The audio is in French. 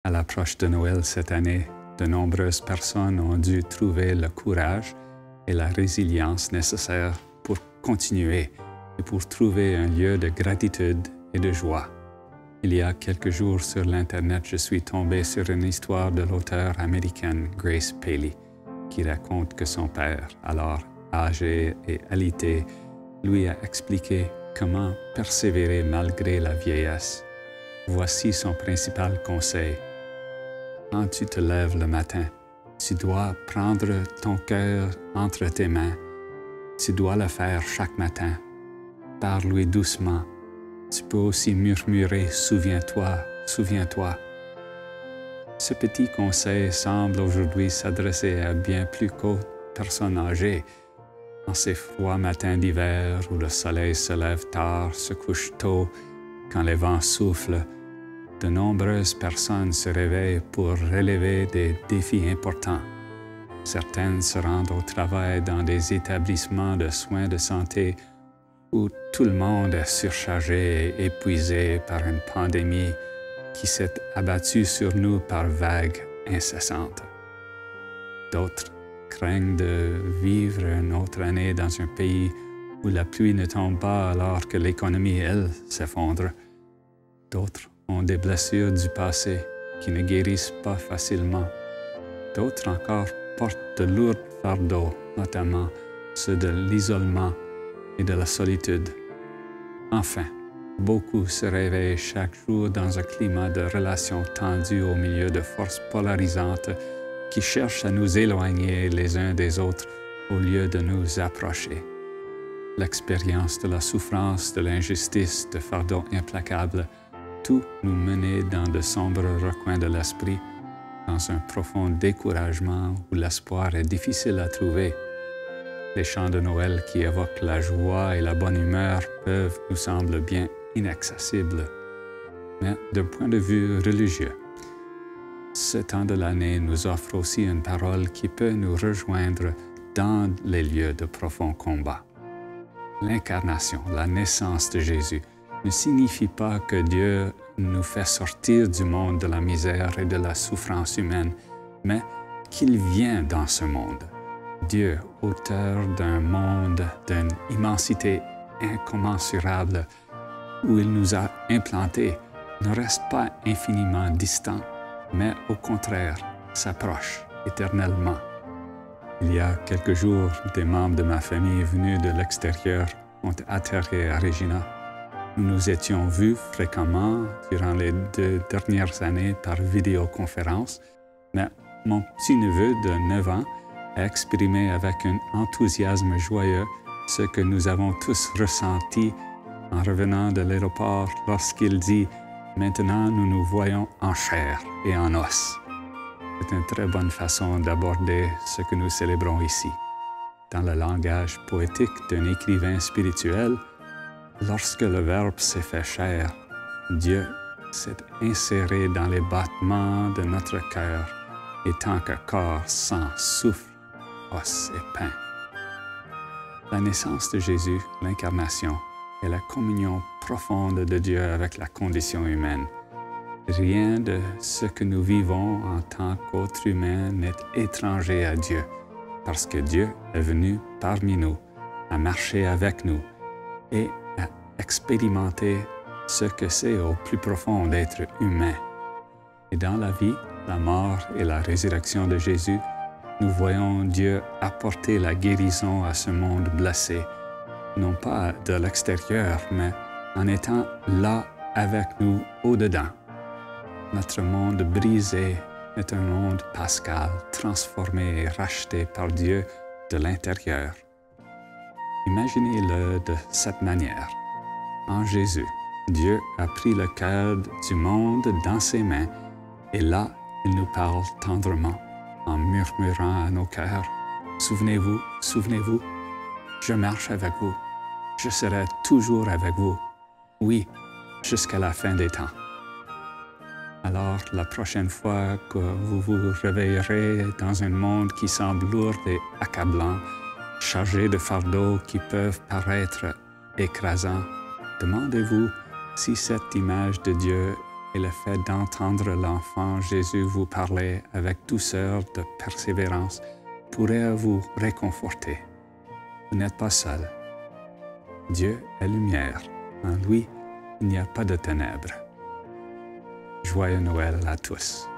À l'approche de Noël cette année, de nombreuses personnes ont dû trouver le courage et la résilience nécessaires pour continuer et pour trouver un lieu de gratitude et de joie. Il y a quelques jours sur l'Internet, je suis tombé sur une histoire de l'auteure américaine Grace Paley qui raconte que son père, alors âgé et alité, lui a expliqué comment persévérer malgré la vieillesse. Voici son principal conseil. Quand tu te lèves le matin, tu dois prendre ton cœur entre tes mains. Tu dois le faire chaque matin. Parle-lui doucement. Tu peux aussi murmurer « Souviens-toi, souviens-toi ». Ce petit conseil semble aujourd'hui s'adresser à bien plus qu'aux personnes âgées. En ces froids matins d'hiver où le soleil se lève tard, se couche tôt, quand les vents soufflent, de nombreuses personnes se réveillent pour relever des défis importants. Certaines se rendent au travail dans des établissements de soins de santé où tout le monde est surchargé et épuisé par une pandémie qui s'est abattue sur nous par vagues incessantes. D'autres craignent de vivre une autre année dans un pays où la pluie ne tombe pas alors que l'économie, elle, s'effondre. D'autres ont des blessures du passé qui ne guérissent pas facilement. D'autres encore portent de lourds fardeaux, notamment ceux de l'isolement et de la solitude. Enfin, beaucoup se réveillent chaque jour dans un climat de relations tendues au milieu de forces polarisantes qui cherchent à nous éloigner les uns des autres au lieu de nous approcher. L'expérience de la souffrance, de l'injustice, de fardeaux implacables, tout nous menait dans de sombres recoins de l'esprit, dans un profond découragement où l'espoir est difficile à trouver. Les chants de Noël qui évoquent la joie et la bonne humeur peuvent nous sembler bien inaccessibles. Mais d'un point de vue religieux, ce temps de l'année nous offre aussi une parole qui peut nous rejoindre dans les lieux de profond combat. L'incarnation, la naissance de Jésus, ne signifie pas que Dieu nous fait sortir du monde de la misère et de la souffrance humaine, mais qu'il vient dans ce monde. Dieu, auteur d'un monde d'une immensité incommensurable où il nous a implantés, ne reste pas infiniment distant, mais au contraire, s'approche éternellement. Il y a quelques jours, des membres de ma famille venus de l'extérieur ont atterri à Regina. Nous nous étions vus fréquemment durant les 2 dernières années par vidéoconférence, mais mon petit-neveu de 9 ans a exprimé avec un enthousiasme joyeux ce que nous avons tous ressenti en revenant de l'aéroport lorsqu'il dit « Maintenant, nous nous voyons en chair et en os ». C'est une très bonne façon d'aborder ce que nous célébrons ici. Dans le langage poétique d'un écrivain spirituel, lorsque le Verbe s'est fait chair, Dieu s'est inséré dans les battements de notre cœur, et tant que corps, sang, souffle, os et pain. La naissance de Jésus, l'incarnation, est la communion profonde de Dieu avec la condition humaine. Rien de ce que nous vivons en tant qu'êtres humains n'est étranger à Dieu, parce que Dieu est venu parmi nous, a marché avec nous et a expérimenté ce que c'est au plus profond d'être humain. Et dans la vie, la mort et la résurrection de Jésus, nous voyons Dieu apporter la guérison à ce monde blessé, non pas de l'extérieur, mais en étant là avec nous au-dedans. Notre monde brisé est un monde pascal, transformé et racheté par Dieu de l'intérieur. Imaginez-le de cette manière. En Jésus, Dieu a pris le cœur du monde dans ses mains et là, il nous parle tendrement en murmurant à nos cœurs « Souvenez-vous, souvenez-vous, je marche avec vous, je serai toujours avec vous, oui, jusqu'à la fin des temps. » Alors, la prochaine fois que vous vous réveillerez dans un monde qui semble lourd et accablant, chargé de fardeaux qui peuvent paraître écrasants, demandez-vous si cette image de Dieu et le fait d'entendre l'enfant Jésus vous parler avec douceur de persévérance pourrait vous réconforter. Vous n'êtes pas seul. Dieu est lumière. En lui, il n'y a pas de ténèbres. Joyeux Noël à tous.